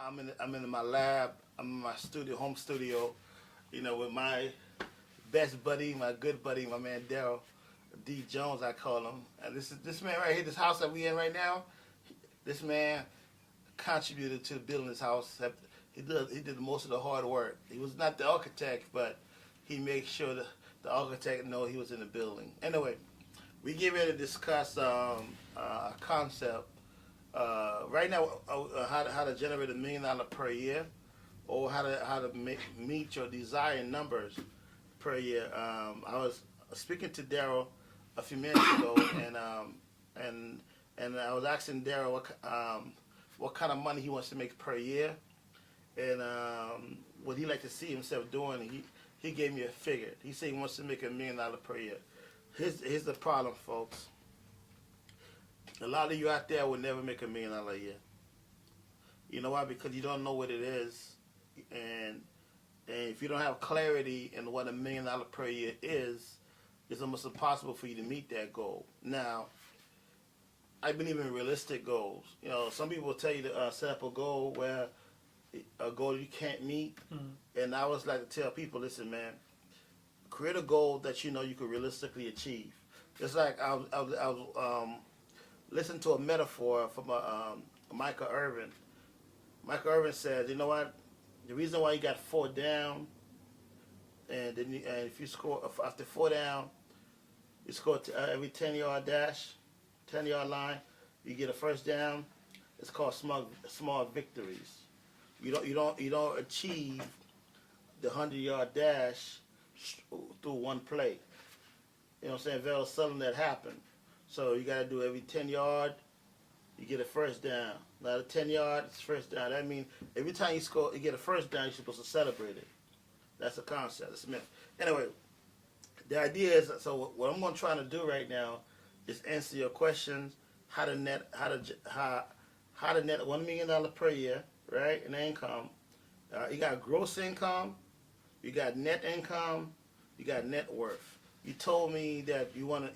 I'm in my lab. I'm in my studio, home studio. With my best buddy, my good buddy, my man Daryl D Jones, I call him. And this man right here, this house that we in right now. This man contributed to building this house. He did most of the hard work. He was not the architect, but he made sure that the architect know he was in the building. Anyway, we get ready to discuss a concept right now. How to generate $1 million per year, or how to meet your desired numbers per year. I was speaking to Daryl a few minutes ago, and I was asking Daryl what kind of money he wants to make per year, and what he like to see himself doing. He gave me a figure. He said he wants to make $1 million per year. Here's the problem, folks. A lot of you out there will never make $1 million a year. You know why? Because you don't know what it is, and if you don't have clarity in what $1 million per year is, it's almost impossible for you to meet that goal. Now, I believe in realistic goals. Some people will tell you to set up a goal where a goal you can't meet, and I always like to tell people, listen, man, create a goal that you know you can realistically achieve. It's like I was listening to a metaphor from Michael Irvin. Michael Irvin said, you know what? The reason why you got 4 down, and if you score after 4 down, you score every 10-yard dash, 10-yard line, you get a first down. It's called small victories. You don't achieve the 100-yard dash through one play. You know what I'm saying? Very seldom that happen. So you got to do every 10-yard, you get a first down. Now the 10-yard, it's first down. That means every time you get a first down, you're supposed to celebrate it. That's a concept. It's a myth. Anyway, the idea is, so what I'm going to try to do right now is answer your questions. How to net $1 million per year, right, in income. You got gross income, you got net income, you got net worth. You told me that you want a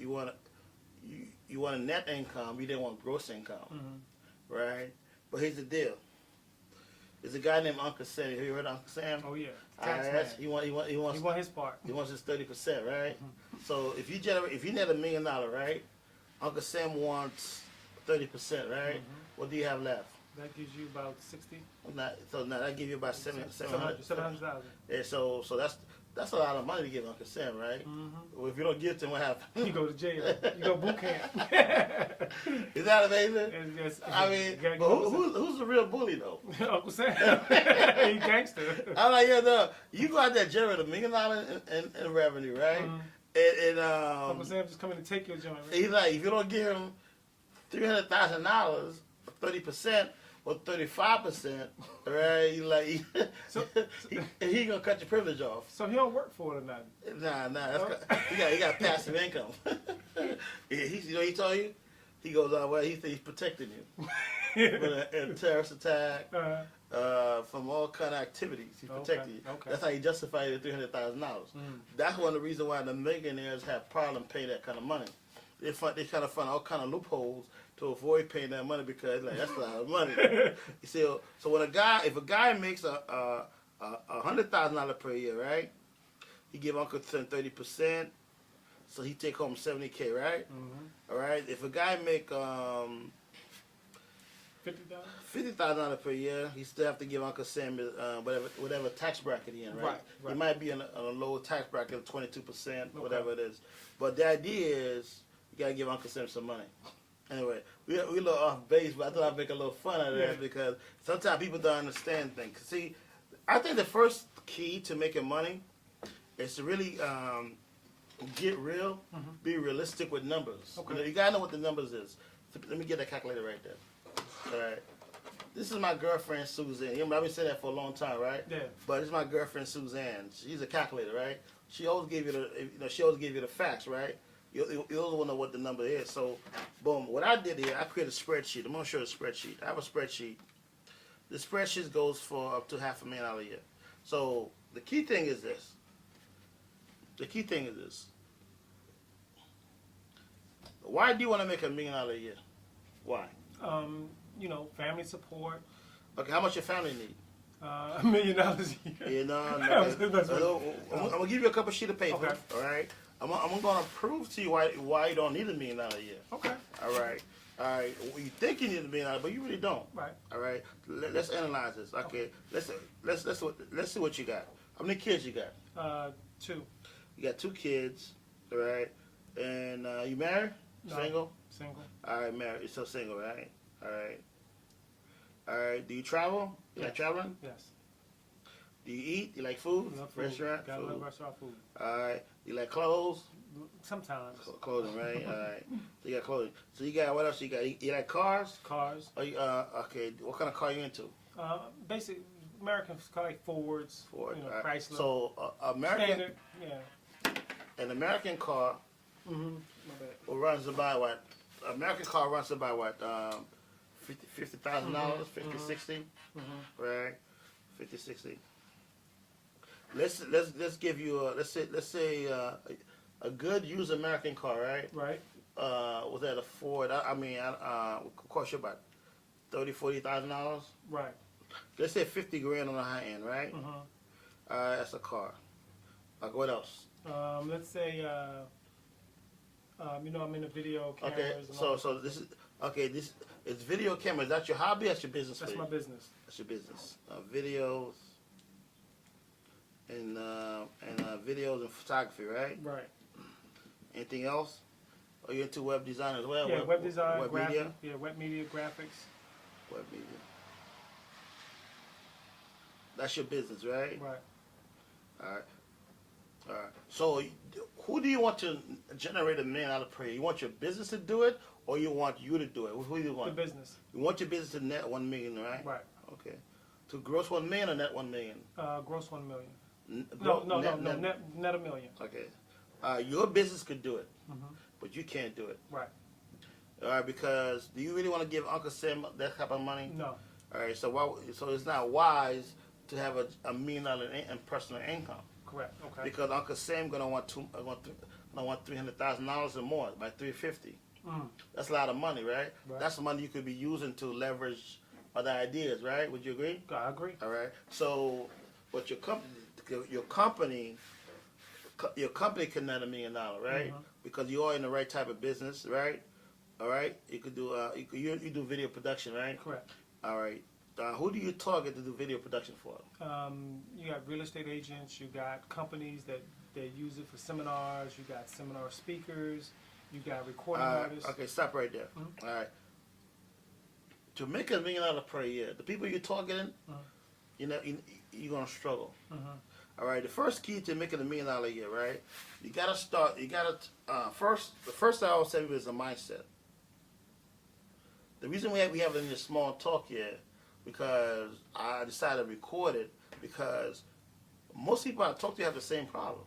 net income. You didn't want gross income, right? But here's the deal. There's a guy named Uncle Sam. Have you heard of Uncle Sam? Oh yeah, tax man. He wants his part. He wants his 30%, right? So if you net $1 million, right? Uncle Sam wants 30%, right? What do you have left? That gives you about 60. So now that gives you about 700,000. Yeah, so that's a lot of money to give Uncle Sam, right? Well, if you don't give it to him, what happens? You go to jail. You go boot camp. Is that amazing? I mean, but who's the real bully though? Uncle Sam. He gangster. I'm like, yeah, no. You go out there generate $1 million in revenue, right? And Uncle Sam just coming to take your joint. Right? He's like, if you don't give him $300,000, 30%. Or 35%, right? He gonna cut your privilege off. So he don't work for it or nothing. Nah. He got passive income. He told you. He goes, well, he thinks he's protecting you from a terrorist attack, from all kind of activities. He's protecting you. Okay. That's how he justified the $300,000. That's one of the reasons why the millionaires have problem paying that kind of money. They kind of find all kind of loopholes to avoid paying that money because that's a lot of money. You see, so if a guy makes a $100,000 per year, right? He give Uncle Sam 30%, so he take home $70K, right? All right. If a guy make $50,000 per year, he still have to give Uncle Sam whatever tax bracket he in, right? He might be in a low tax bracket of 22%, whatever it is. But the idea is you gotta give Uncle Sam some money. Anyway, we a little off base, but I thought I'd make a little fun out of that because sometimes people don't understand things. See, I think the first key to making money is to really get real, be realistic with numbers. You gotta know what the numbers is. So let me get that calculator right there. All right. This is my girlfriend Suzanne. I've been saying that for a long time, right? Yeah. But this is my girlfriend Suzanne. She's a calculator, right? She always give you the facts, right? You always want to know what the number is. So, boom. What I did here, I created a spreadsheet. I'm going to show you a spreadsheet. I have a spreadsheet. The spreadsheet goes for up to $500,000 a year. So, the key thing is this. Why do you want to make $1 million a year? Why? Family support, Okay, how much your family need? $1 million a year. You know, That's I'm gonna give you a couple sheet of paper. Okay. All right. I'm gonna prove to you why you don't need $1 million a year. Okay. All right. All right. Well, you think you need $1 million, but you really don't. Right. All right. Let's analyze this. Okay. Let's see what you got. How many kids you got? 2. You got 2 kids. All right. And you married? No. Single? Single. All right, married. You're still single, right? All right. All right. Do you travel? You like traveling? Yes. Do you eat? You like food? Love food. Restaurant? Gotta Food. love restaurant food. All right. You like clothes? Sometimes. Clothing, right? All right. So you got clothing. So you got what else? You got? You like cars? Cars. Are you, okay. What kind of car you into? Basic American car like Fords. Ford. You know, All right. Chrysler. So American, Standard. Yeah. an American car My bad. runs about what? American car runs about what? $50,000, 50, 60, right? 50, 60. Let's give you a let's say a good used American car, right? Right. Was that a Ford? Cost you about $30,000-$40,000. Right. Let's say 50 grand on the high end, right? That's a car. Like what else? Let's say you know, I'm in the video cameras. Okay, and all so that. this is okay. This is video camera. Is that your hobby? That's your business. That's for my you? business. That's your business. Videos and videos and photography, right? Right. Anything else? Are you into web design as well? Yeah, web design, web graphic, media, yeah, web media, graphics. web media. That's your business, right? Right. All right. All right. So, who do you want to generate $1 million per year? You want your business to do it, or you want you to do it? Who do you want? The business. You want your business to net $1 million, right? Right. Okay. To gross $1 million or net $1 million? Gross 1 million. No, No, net $1 million. Okay. Your business could do it, but you can't do it. Right. All right, because do you really want to give Uncle Sam that type of money? No. All right, so it's not wise to have a $1 million in personal income. Correct. Okay. Because Uncle Sam gonna want $300,000 or more by $350. That's a lot of money, right? That's the money you could be using to leverage other ideas, right? Would you agree? I agree. All right. So, but your company can net $1 million, right? Because you are in the right type of business, right? All right. You could do you do video production, right? Correct. All right. Who do you target to do video production for? You got real estate agents. You got companies that use it for seminars. You got seminar speakers. You got recording artists. Okay, stop right there. All right. To make $1 million per year, the people you're targeting, you're gonna struggle. All right. The first key to making $1 million a year, right? You gotta start. You gotta first. The first thing I always say is a mindset. The reason we have it in this small talk here, because I decided to record it, because most people I talk to have the same problem.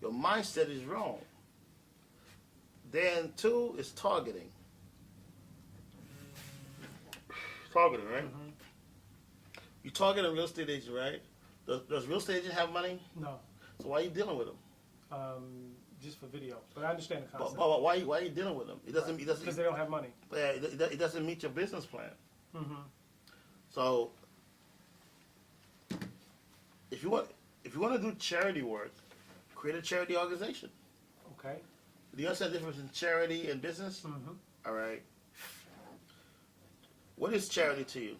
Your mindset is wrong. Then 2 is targeting. Targeting, right? You target a real estate agent, right? Does real estate agent have money? No. So why are you dealing with them? Just for video, but I understand the concept. But why are you dealing with them? It doesn't. Because they don't have money. Yeah, it doesn't meet your business plan. So if you want to do charity work, create a charity organization. Okay. Do you understand the difference in charity and business? All right. What is charity to you?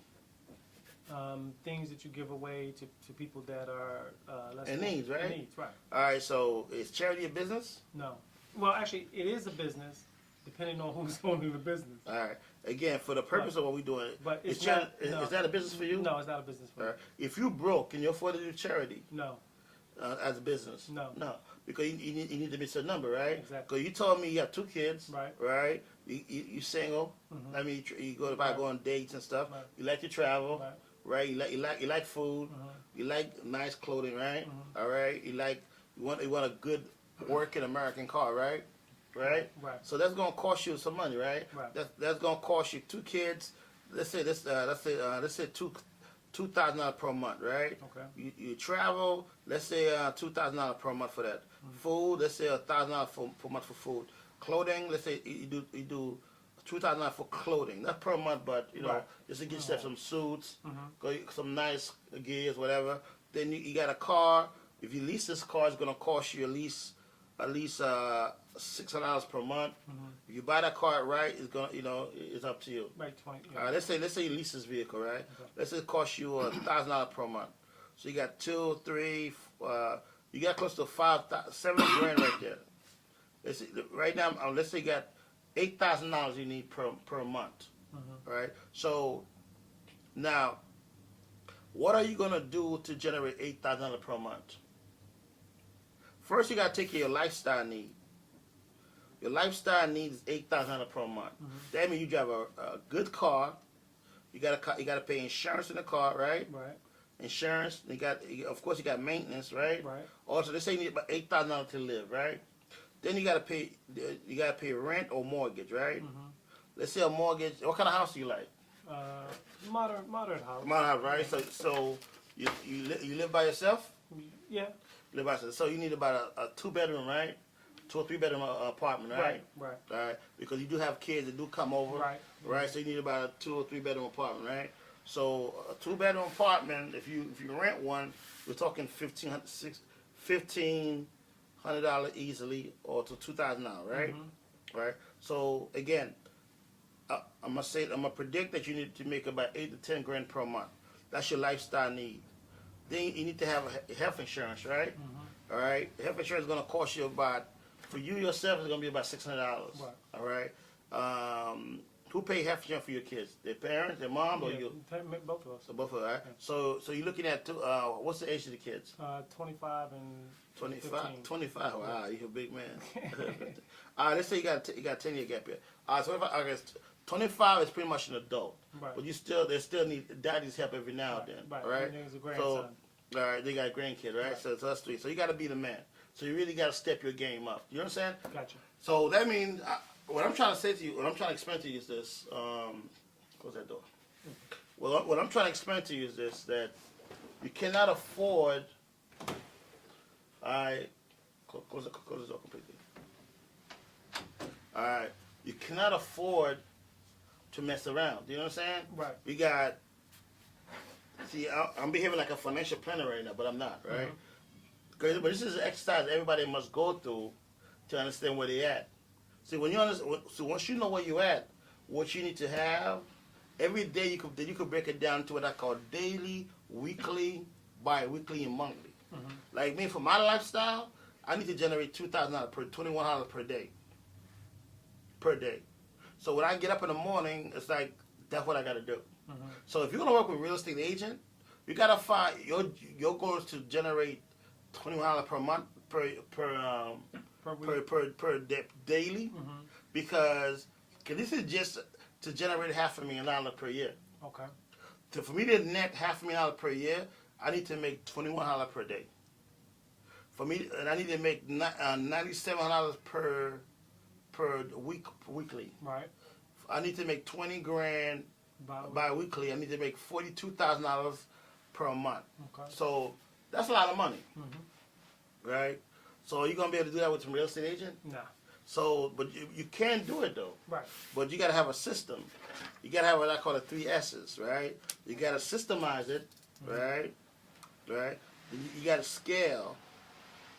Things that you give away to people that are less In needs, right? In needs, right. All right. So is charity a business? No. Well, actually, it is a business, depending on who's owning the business. All right. Again, for the purpose of what we're doing, But it's is not, that a business for you? No, it's not a business for All me. right. If you broke, can you afford to do charity? No. As a business? No. No, because you need to miss a number, right? Exactly. Because you told me you have 2 kids, Right. Right? You single. I mean, you go on dates and stuff. Right. You like to travel, Right. right? You like food. You like nice clothing, right? All right. You want a good working American car, right? Right. Right. So that's gonna cost you some money, right? Right. That's gonna cost you 2 kids. Let's say $2,000 per month, right? Okay. You travel, let's say $2,000 per month for that. Food, let's say $1,000 per month for food. Clothing, let's say you do $2,000 for clothing, not per month, but Right. just to get yourself some suits, Mhm. some nice gears, whatever. Then you got a car. If you lease this car, it's gonna cost you at least $600 per month. Mhm. If you buy that car outright, it's gonna it's up to you. Like 20. All right, let's say you lease this vehicle, right? Okay. Let's say it costs you $1,000 per month. So you got 2, 3, you got close to 7 grand right there. Let's see, right now, let's say you got $8,000 you need per month. Mhm. All right. So now, what are you gonna do to generate $8,000 per month? First, you gotta take care of your lifestyle need. Your lifestyle needs is $8,000 per month. That means you drive a good car. You gotta pay insurance in the car, right? Right. Insurance. Of course, you got maintenance, right? Right. Also, they say you need about $8,000 to live, right? Then you gotta pay rent or mortgage, right? Mhm. Let's say a mortgage. What kind of house do you like? Moderate house. My house, right? So you live by yourself? Yeah. Live by yourself. So you need about a 2-bedroom, right? 2 or 3-bedroom apartment, right? Right. All right. Because you do have kids that do come over, Right. right? So you need about a 2 or 3-bedroom apartment, right? So a 2-bedroom apartment, if you rent one, we're talking $1,500 easily, or to $2,000, right? Mhm. Right. So again, I'm gonna predict that you need to make about 8 to 10 grand per month. That's your lifestyle need. Then you need to have a health insurance, right? Mhm. All right. Health insurance is gonna cost you for you yourself, it's gonna be about $600. Right. All right. Who pay health insurance for your kids? Their parents, their mom, or Yeah, you? both of us. So both of them, right? So you're looking at what's the age of the kids? 25 and 25. 15. 25. Wow, you're a big man. Let's say you got a 10-year gap here. So I guess 25 is pretty much an adult, Right. but they still need daddy's help every now and then. Right. All right. And there's a So grandson. all right, they got a grandkid, right? Right. So that's 3. So you got to be the man. So you really got to step your game up. You understand? Gotcha. So that means what I'm trying to say to you, what I'm trying to explain to you is this. Close that door. Well, what I'm trying to explain to you is this: that you cannot afford. Close the door completely. All right, you cannot afford to mess around. Do you know what I'm saying? Right. You got. See, I'm behaving like a financial planner right now, but I'm not, right? But this is an exercise everybody must go through to understand where they at. See, when you understand, so once you know where you at, what you need to have, every day you could break it down to what I call daily, weekly, bi-weekly, and monthly. Mhm. Like me, for my lifestyle, I need to generate $2,000 $2,100 per day. Per day. So when I get up in the morning, it's like that's what I got to do. Mhm. So if you're gonna work with a real estate agent, you gotta find your goal is to generate $21 per month per week. daily, Mhm. because this is just to generate $500,000 per year. Okay. For me to net $500,000 per year, I need to make $21 per day. For me, and I need to make $97 per week weekly. Right. I need to make 20 grand About bi-weekly. I need to make $42,000 per month. Okay. So that's a lot of money, Mhm. right? So are you gonna be able to do that with some real estate agent? Nah. So, but you can do it though. Right. But you gotta have a system. You gotta have what I call the 3 S's, right? You gotta systemize it, right? Right. You gotta scale.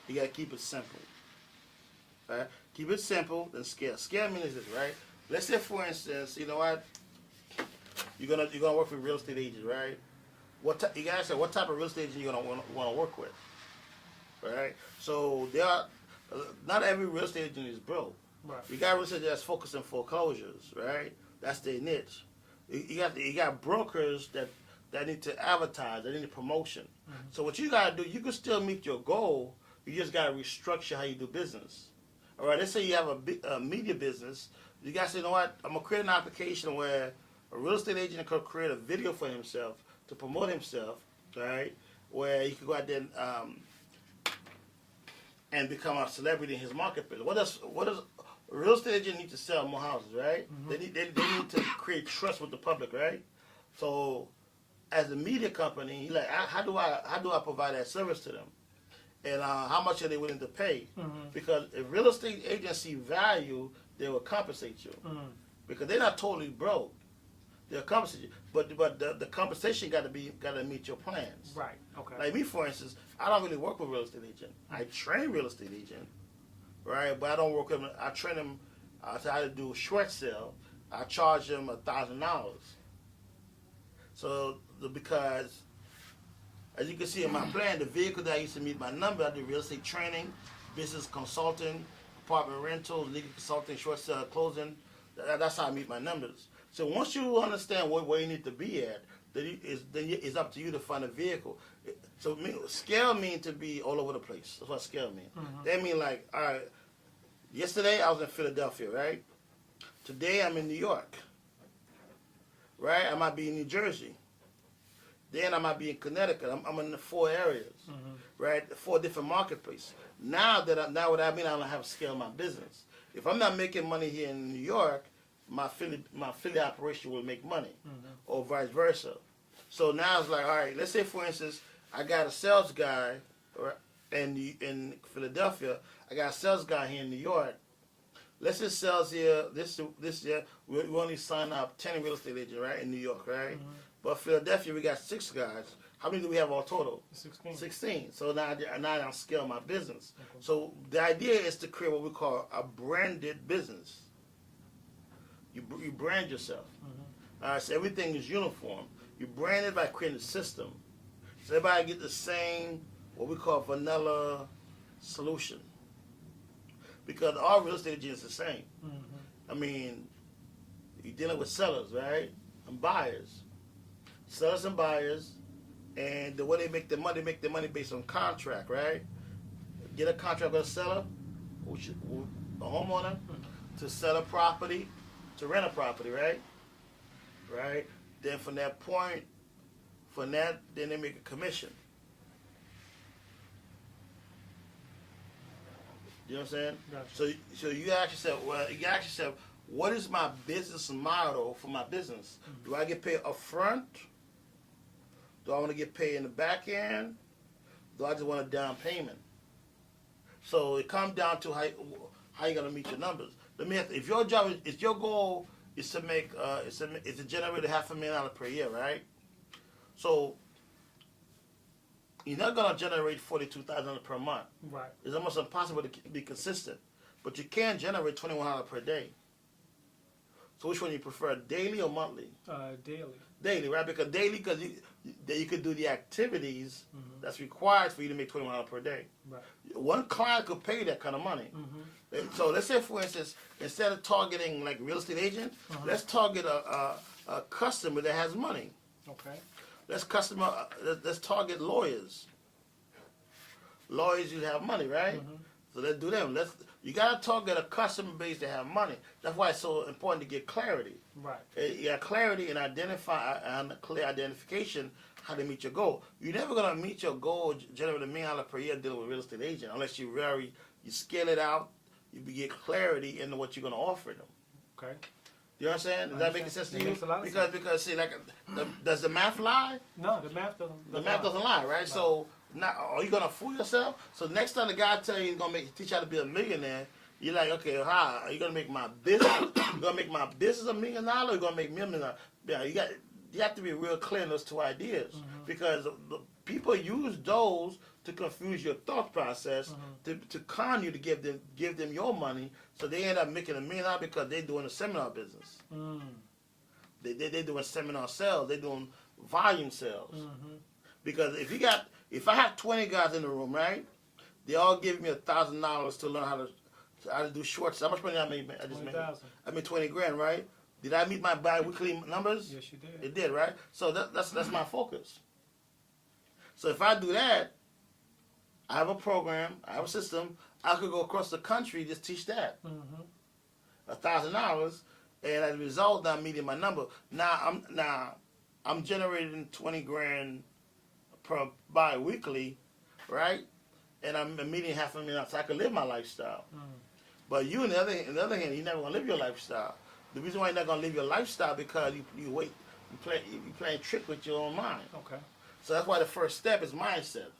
You gotta keep it simple. Right? Keep it simple, then scale. Scale means this, right? Let's say, for instance, you know what? You're gonna work with real estate agents, right? You gotta say what type of real estate agent you're gonna want to work with, right? So not every real estate agent is broke. Right. You got real estate that's focused on foreclosures, right? That's their niche. You got brokers that need to advertise, that need promotion. So what you gotta do, you can still meet your goal. You just gotta restructure how you do business. All right. Let's say you have a media business. You gotta say, you know what? I'm gonna create an application where a real estate agent could create a video for himself to promote himself, right? Where he could go out there and become a celebrity in his marketplace. What does a real estate agent need to sell more houses, right? They need to create trust with the public, right? So as a media company, he's like, how do I provide that service to them? And how much are they willing to pay? Mhm. Because if real estate agents see value, they will compensate you. Mhm. because they're not totally broke. They'll compensate you, but the compensation got to meet your plans. Right. Okay. Like me, for instance, I don't really work with real estate agent. I train real estate agent, right? But I don't work with them. I train them to how to do a short sale. I charge them $1,000. So because, as you can see in my plan, the vehicle that I used to meet my number, I do real estate training, business consulting, apartment rentals, legal consulting, short sale closing. That's how I meet my numbers. So once you understand where you need to be at, then it's up to you to find a vehicle. So scale means to be all over the place. That's what scale means. Mm-hmm. That means like, all right, yesterday I was in Philadelphia, right? Today I'm in New York, right? I might be in New Jersey. Then I might be in Connecticut. I'm in the 4 areas, right? 4 different marketplaces. Now what I mean, I don't have to scale my business. If I'm not making money here in New York, my Philly operation will make money, or vice versa. So now it's like, all right, let's say for instance, I got a sales guy in Philadelphia. I got a sales guy here in New York. Let's just sales here. This year we only sign up 10 real estate agents, right, in New York, right? But Philadelphia we got 6 guys. How many do we have all total? 16. 16. So now I scale my business. Okay. So the idea is to create what we call a branded business. You brand yourself. So everything is uniform. You brand it by creating a system. So everybody get the same, what we call vanilla solution. Because all real estate agents are the same. I mean, you're dealing with sellers, right? And buyers. Sellers and buyers. And the way they make their money based on contract, right? Get a contract with a seller, a homeowner, to sell a property, to rent a property, right? Right? Then from that point, then they make a commission. You know what I'm saying? Gotcha. So you ask yourself, what is my business model for my business? Do I get paid up front? Do I want to get paid in the back end? Do I just want a down payment? So it comes down to how you're gonna meet your numbers. If your job is your goal is to make is to generate $500,000 per year, right? So you're not gonna generate $42,000 per month. Right. It's almost impossible to be consistent, but you can generate $2,100 per day. So which one you prefer, daily or monthly? Daily. Daily, right? Because daily, because you could do the activities that's required for you to make $2,100 per day. Right. One client could pay that kind of money. So let's say, for instance, instead of targeting like real estate agent, let's target a customer that has money. Okay. Let's target lawyers. Lawyers, you have money, right? So let's do them. You got to target a customer base that have money. That's why it's so important to get clarity. Right. You got clarity and clear identification how to meet your goal. You're never gonna meet your goal, generate $1 million per year dealing with a real estate agent, unless you scale it out. You get clarity into what you're gonna offer them. Okay. You know what I'm saying? Does that make sense to you? Makes a lot of sense. Because see, like, does the math lie? No, the math doesn't. The math doesn't lie, right? No. So now, are you gonna fool yourself? So next time the guy tell you he's gonna teach you how to be a millionaire, you're like, okay, how are you gonna make my business? You gonna make my business $1 million? Or you gonna make $1 million? Yeah, you have to be real clear in those 2 ideas because the people use those to confuse your thought process to con you to give them your money, so they end up making $1 million because they're doing a seminar business. They're doing seminar sales. They're doing volume sales. Because if I have 20 guys in the room, right? They all give me $1,000 to learn how to do short sales. How much money I made? I just made. I made $20,000, right? Did I meet my bi-weekly numbers? Yes, you did. It did, right? So that's my focus. So if I do that, I have a program, I have a system. I could go across the country just teach that. $1,000, and as a result, I'm meeting my number. Now I'm generating $20,000 per bi-weekly, right? And I'm meeting $500,000, so I can live my lifestyle. But you, on the other hand, you're never gonna live your lifestyle. The reason why you're not gonna live your lifestyle because you playing trick with your own mind. Okay. So that's why the first step is mindset.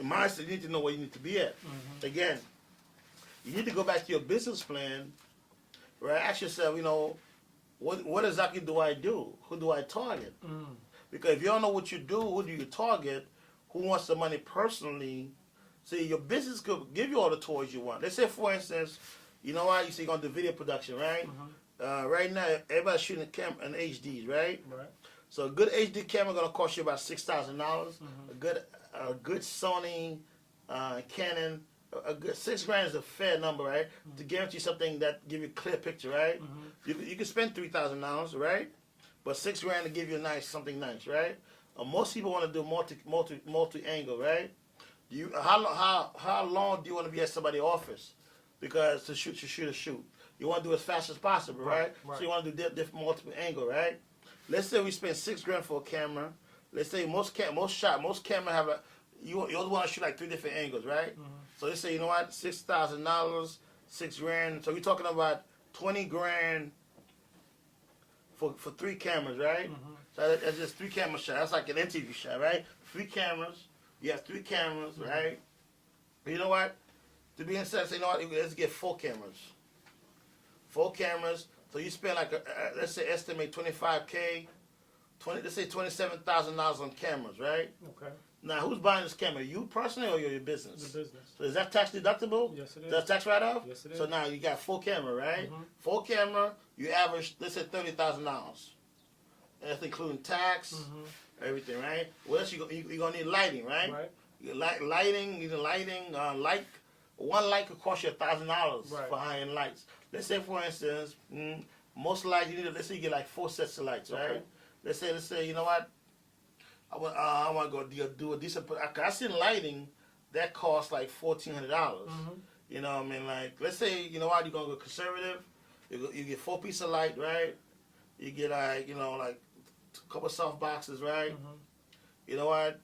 Mindset, you need to know where you need to be at. Again, you need to go back to your business plan right? Ask yourself, what exactly do I do? Who do I target? Because if you don't know what you do, who do you target? Who wants the money personally? See, your business could give you all the toys you want. Let's say, for instance, you know what? You say you're going to do video production, right? Right now, everybody's shooting in HDs, right? Right. So a good HD camera going to cost you about $6,000. A good Sony, Canon, a good $6,000 is a fair number, right? To guarantee something that give you a clear picture, right? You can spend $3,000, right? But $6,000 to give you something nice, right? Most people want to do multi angle, right? How long do you want to be at somebody's office? Because to shoot a shoot, you want to do as fast as possible, right? So you want to do different multiple angle, right? Let's say we spend $6,000 for a camera. Let's say most camera have you want to shoot like 3 different angles, right? So let's say, you know what, $6,000, $6,000. So we're talking about $20,000 for 3 cameras, right? So that's just 3 camera shot. That's like an MTV shot, right? 3 cameras. You have 3 cameras, right? But you know what? To be instead, say, you know what? Let's get 4 cameras. 4 cameras. So you spend like let's say estimate $25K. Let's say $27,000 on cameras, right? Okay. Now, who's buying this camera? You personally or your business? The business. So is that tax deductible? Yes, it is. That's tax write-off? Yes, it is. So now you got 4 camera, right? 4 camera, you average, let's say $30,000. That's including tax, everything, right? What else you're going to need lighting, right? Right. Lighting, one light could cost you $1,000 for high-end lights. Let's say, for instance, most lights, let's say you get like 4 sets of lights, right? Let's say, you know what? I want to go do a decent. I seen lighting that costs like $1,400. You know what I mean? Like, let's say, you know what? You're gonna go conservative. You get 4 pieces of light, right? You get like, like a couple soft boxes, right? You know what?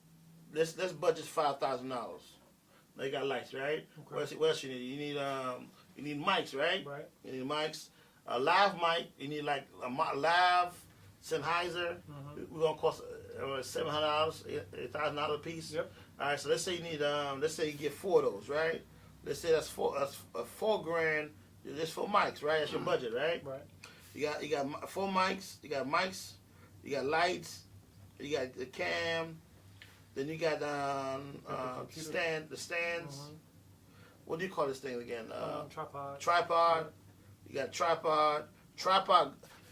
Let's budget $5,000. Now you got lights, right? Okay. What else you need? You need mics, right? Right. You need mics. A live mic. You need like a live Sennheiser. We're gonna cost $700, $8,000 a piece. Yep. All right. So let's say you need let's say you get 4 of those, right? Let's say that's $4,000 just for mics, right? That's your budget, right? Right. You got 4 mics. You got mics. You got lights. You got the cam. Then you got the stands. What do you call this thing again? Tripod. Tripod. You got tripod.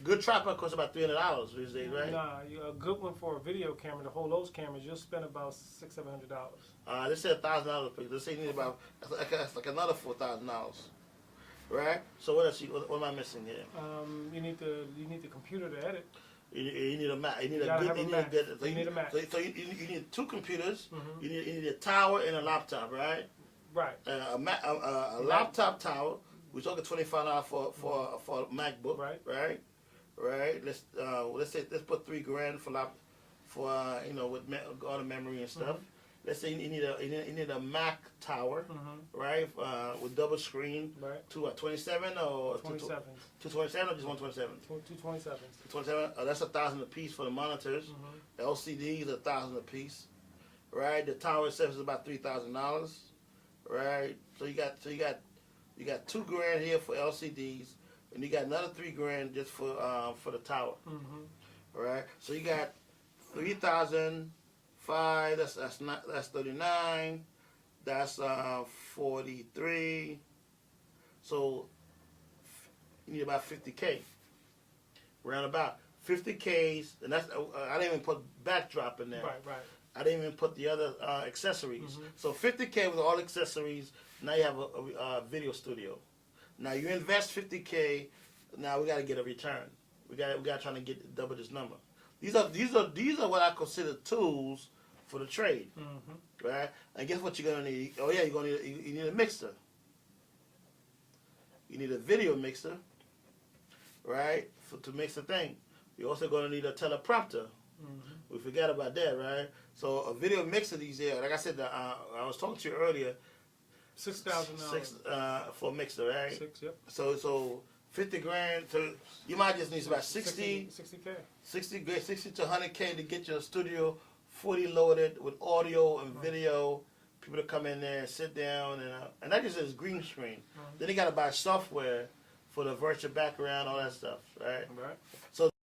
Good tripod costs about $300 these days, right? Nah, a good one for a video camera, to hold those cameras, you'll spend about $600-$700. Let's say $1,000 per. Let's say you need about that's like another $4,000, right? So what else? What am I missing here? You need the computer to edit. You need a Mac. You need You a good. need a Mac. So you need 2 computers. You need a tower and a laptop, right? Right. A laptop tower. We're talking $25 for a MacBook, right? Right. Let's put $3,000 for with all the memory and stuff. Let's say you need a Mac tower, right? With double screen. Right. 27 or 27. 227 or just 127? 227. 27. That's $1,000 a piece for the monitors. The LCDs $1,000 a piece, right? The tower itself is about $3,000, right? So you got $2,000 here for LCDs, and you got another $3,000 just for the tower, right? So you got 3,005. That's 39. That's 43. So you need about 50K. Round about 50Ks, and that's I didn't even put backdrop in there. Right. I didn't even put the other accessories. So 50K with all accessories. Now you have a video studio. Now you invest 50K. Now we got to get a return. We got to try to get double this number. These are what I consider tools for the trade, right? And guess what you're gonna need? Oh yeah, you need a mixer. You need a video mixer, right? To mix the thing. You're also gonna need a teleprompter. We forgot about that, right? So a video mixer these days, like I said, I was talking to you earlier. $6,000 for a mixer, right? 6, yep. So $50,000. So you might just need about 60 60K. 60 to 100K to get your studio fully loaded with audio and video. People to come in there and sit down and that just is green screen. Then you got to buy software for the virtual background, all that stuff, right? Right. So